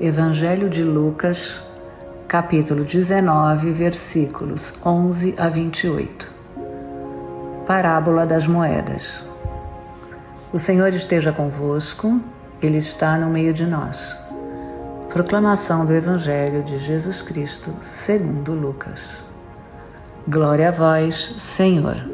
Evangelho de Lucas, capítulo 19, versículos 11 a 28. Parábola das moedas. O Senhor esteja convosco, Ele está no meio de nós. Proclamação do Evangelho de Jesus Cristo, segundo Lucas. Glória a vós, Senhor.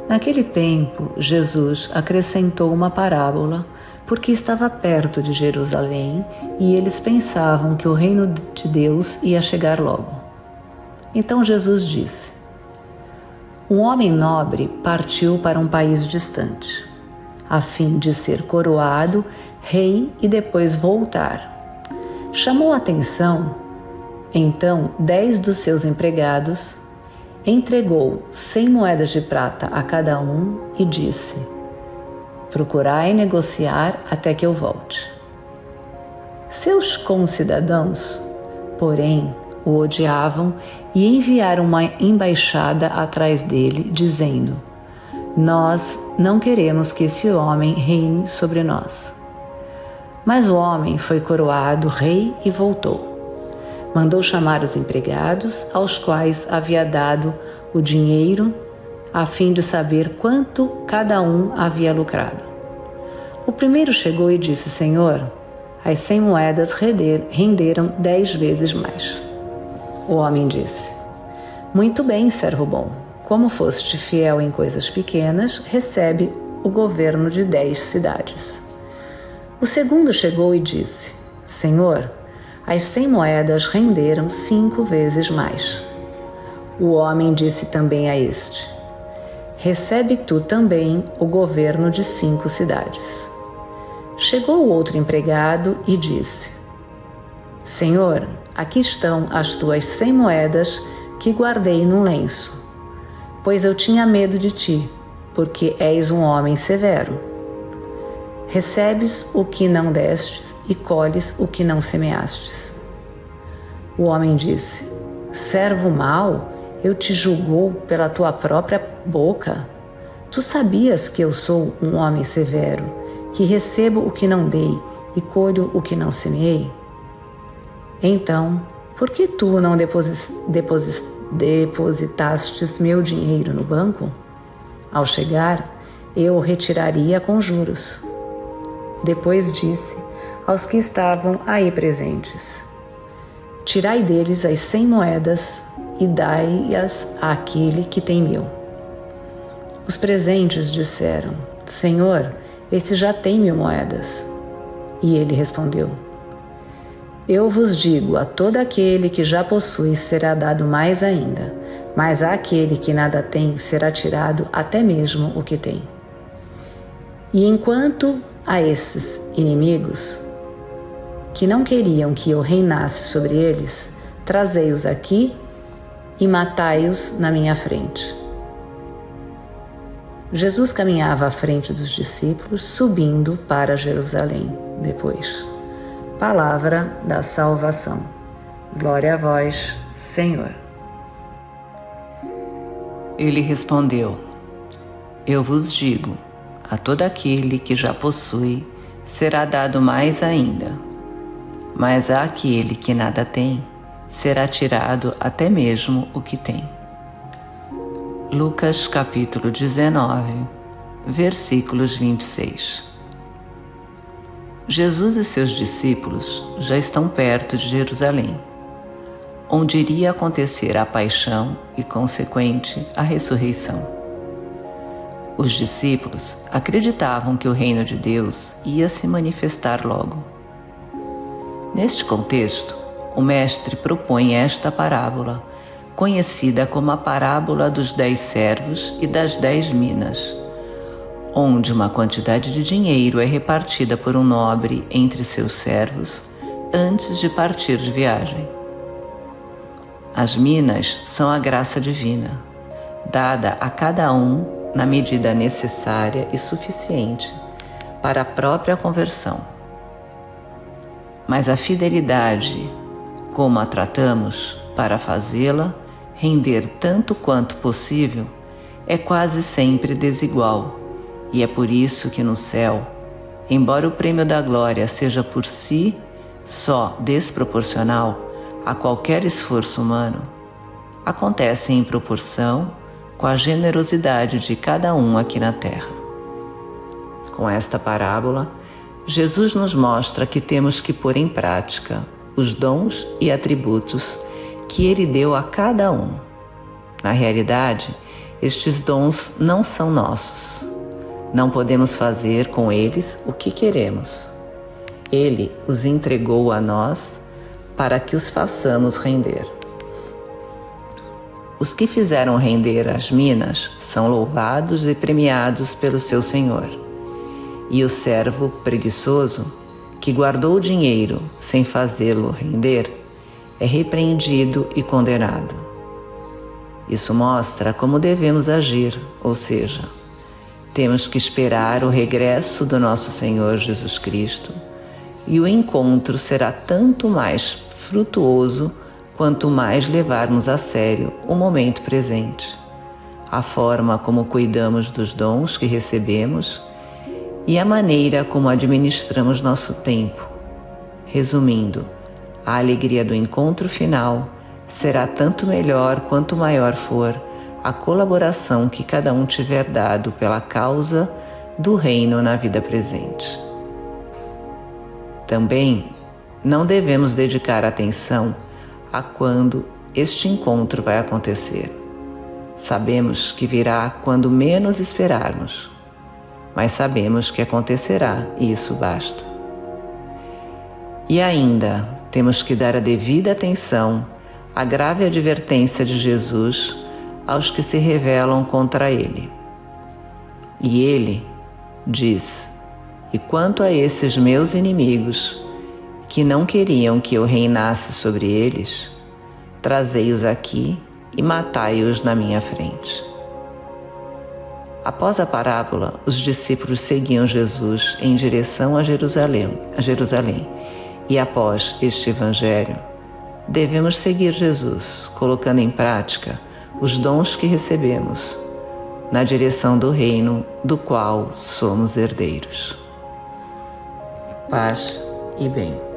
Naquele tempo, Jesus acrescentou uma parábola, porque estava perto de Jerusalém e eles pensavam que o reino de Deus ia chegar logo. Então Jesus disse: Um homem nobre partiu para um país distante, a fim de ser coroado rei e depois voltar. Chamou a atenção, então, 10 dos seus empregados, entregou 100 moedas de prata a cada um e disse: Procurai negociar até que eu volte. Seus concidadãos, porém, o odiavam e enviaram uma embaixada atrás dele, dizendo: Nós não queremos que esse homem reine sobre nós. Mas o homem foi coroado rei e voltou. Mandou chamar os empregados, aos quais havia dado o dinheiro, a fim de saber quanto cada um havia lucrado. O primeiro chegou e disse: Senhor, as 100 moedas renderam 10 vezes mais. O homem disse: Muito bem, servo bom. Como foste fiel em coisas pequenas, recebe o governo de 10 cidades. O segundo chegou e disse: Senhor, as 100 moedas renderam 5 vezes mais. O homem disse também a este: Recebe tu também o governo de 5 cidades. Chegou o outro empregado e disse: Senhor, aqui estão as tuas 100 moedas que guardei num lenço, pois eu tinha medo de ti, porque és um homem severo. Recebes o que não destes e colhes o que não semeastes. O homem disse: Servo mau, eu te julgo pela tua própria boca. Tu sabias que eu sou um homem severo, que recebo o que não dei e colho o que não semeei? Então, por que tu não depositastes meu dinheiro no banco? Ao chegar, eu o retiraria com juros. Depois disse aos que estavam aí presentes: Tirai deles as 100 moedas e dai-as àquele que tem 1000. Os presentes disseram: Senhor, este já tem 1000 moedas. E ele respondeu: Eu vos digo, a todo aquele que já possui será dado mais ainda, mas àquele que nada tem será tirado até mesmo o que tem. E enquanto a esses inimigos, que não queriam que eu reinasse sobre eles, trazei-os aqui e matai-os na minha frente. Jesus caminhava à frente dos discípulos, subindo para Jerusalém depois. Palavra da salvação. Glória a vós, Senhor. Ele respondeu: Eu vos digo, a todo aquele que já possui será dado mais ainda, mas àquele que nada tem será tirado até mesmo o que tem. Lucas capítulo 19, versículos 26. Jesus e seus discípulos já estão perto de Jerusalém, onde iria acontecer a paixão e, consequente, a ressurreição. Os discípulos acreditavam que o reino de Deus ia se manifestar logo. Neste contexto, o Mestre propõe esta parábola, conhecida como a parábola dos 10 servos e das 10 minas, onde uma quantidade de dinheiro é repartida por um nobre entre seus servos antes de partir de viagem. As minas são a graça divina, dada a cada um na medida necessária e suficiente para a própria conversão. Mas a fidelidade, como a tratamos para fazê-la render tanto quanto possível, é quase sempre desigual, e é por isso que no céu, embora o prêmio da glória seja por si só desproporcional a qualquer esforço humano, acontece em proporção com a generosidade de cada um aqui na Terra. Com esta parábola, Jesus nos mostra que temos que pôr em prática os dons e atributos que Ele deu a cada um. Na realidade, estes dons não são nossos. Não podemos fazer com eles o que queremos. Ele os entregou a nós para que os façamos render. Os que fizeram render as minas são louvados e premiados pelo seu Senhor. E o servo preguiçoso, que guardou o dinheiro sem fazê-lo render, é repreendido e condenado. Isso mostra como devemos agir, ou seja, temos que esperar o regresso do nosso Senhor Jesus Cristo, e o encontro será tanto mais frutuoso quanto mais levarmos a sério o momento presente, a forma como cuidamos dos dons que recebemos e a maneira como administramos nosso tempo. Resumindo, a alegria do encontro final será tanto melhor quanto maior for a colaboração que cada um tiver dado pela causa do reino na vida presente. Também não devemos dedicar atenção a quando este encontro vai acontecer. Sabemos que virá quando menos esperarmos, mas sabemos que acontecerá e isso basta. E ainda temos que dar a devida atenção à grave advertência de Jesus aos que se rebelam contra Ele. E Ele diz: "E quanto a esses meus inimigos, que não queriam que eu reinasse sobre eles, trazei-os aqui e matai-os na minha frente." Após a parábola, os discípulos seguiam Jesus em direção a Jerusalém. E após este evangelho, devemos seguir Jesus, colocando em prática os dons que recebemos, na direção do reino do qual somos herdeiros. Paz e bem.